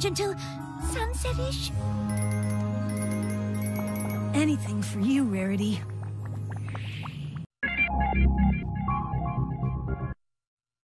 passage until sunset-ish? Anything for you, Rarity.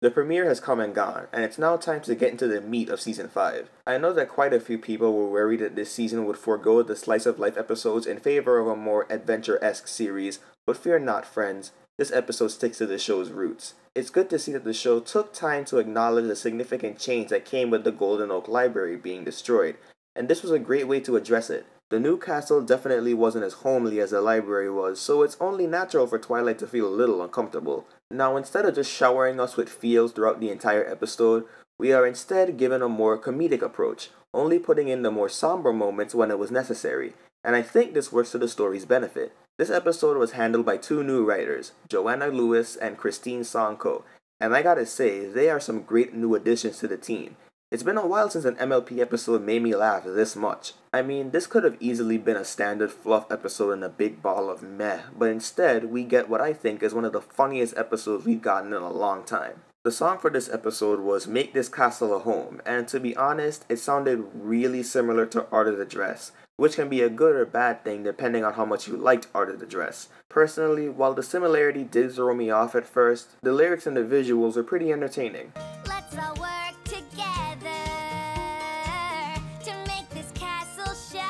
The premiere has come and gone, and it's now time to get into the meat of Season 5. I know that quite a few people were worried that this season would forego the slice-of-life episodes in favor of a more adventure-esque series, but fear not, friends, this episode sticks to the show's roots. It's good to see that the show took time to acknowledge the significant change that came with the Golden Oak Library being destroyed, and this was a great way to address it. The new castle definitely wasn't as homely as the library was, so it's only natural for Twilight to feel a little uncomfortable. Now, instead of just showering us with feels throughout the entire episode, we are instead given a more comedic approach, only putting in the more somber moments when it was necessary, and I think this works to the story's benefit. This episode was handled by two new writers, Joanna Lewis and Christine Sonko, and I gotta say, they are some great new additions to the team. It's been a while since an MLP episode made me laugh this much. I mean, this could have easily been a standard fluff episode in a big ball of meh, but instead, we get what I think is one of the funniest episodes we've gotten in a long time. The song for this episode was Make This Castle a Home, and to be honest, it sounded really similar to Art of the Dress, which can be a good or bad thing depending on how much you liked Art of the Dress. Personally, while the similarity did throw me off at first, the lyrics and the visuals were pretty entertaining. Let's all work together to make this castle shine.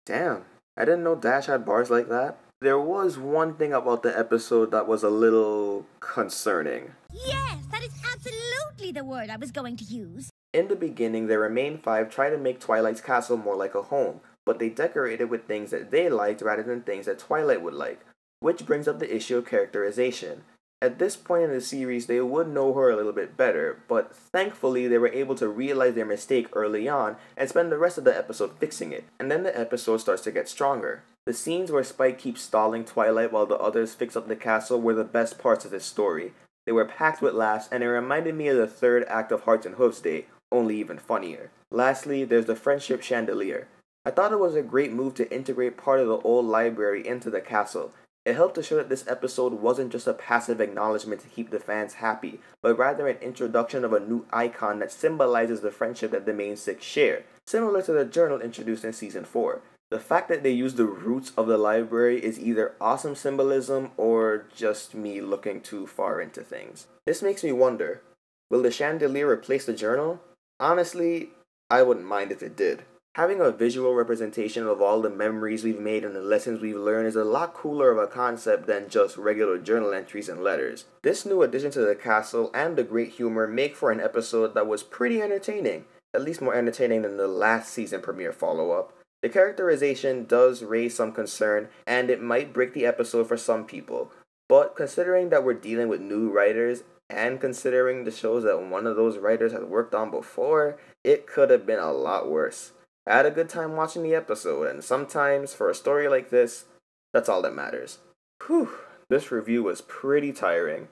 Damn, I didn't know Dash had bars like that. There was one thing about the episode that was a little concerning. Yes, that is absolutely the word I was going to use. In the beginning, the Remain 5 tried to make Twilight's castle more like a home, but they decorated with things that they liked rather than things that Twilight would like, which brings up the issue of characterization. At this point in the series, they would know her a little bit better, but thankfully they were able to realize their mistake early on and spend the rest of the episode fixing it, and then the episode starts to get stronger. The scenes where Spike keeps stalling Twilight while the others fix up the castle were the best parts of this story. They were packed with laughs, and it reminded me of the third act of Hearts and Hooves Day, only even funnier. Lastly, there's the friendship chandelier. I thought it was a great move to integrate part of the old library into the castle. It helped to show that this episode wasn't just a passive acknowledgement to keep the fans happy, but rather an introduction of a new icon that symbolizes the friendship that the main six share, similar to the journal introduced in Season 4. The fact that they use the roots of the library is either awesome symbolism or just me looking too far into things. This makes me wonder, will the chandelier replace the journal? Honestly, I wouldn't mind if it did. Having a visual representation of all the memories we've made and the lessons we've learned is a lot cooler of a concept than just regular journal entries and letters. This new addition to the castle and the great humor make for an episode that was pretty entertaining, at least more entertaining than the last season premiere follow-up. The characterization does raise some concern, and it might break the episode for some people, but considering that we're dealing with new writers, and considering the shows that one of those writers had worked on before, it could have been a lot worse. I had a good time watching the episode, and sometimes, for a story like this, that's all that matters. Whew, this review was pretty tiring.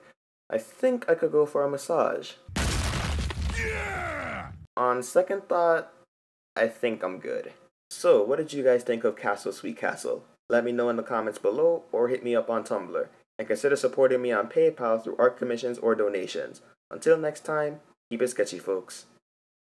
I think I could go for a massage. Yeah! On second thought, I think I'm good. So, what did you guys think of Castle Sweet Castle? Let me know in the comments below, or hit me up on Tumblr. And consider supporting me on PayPal through art commissions or donations. Until next time, keep it sketchy, folks.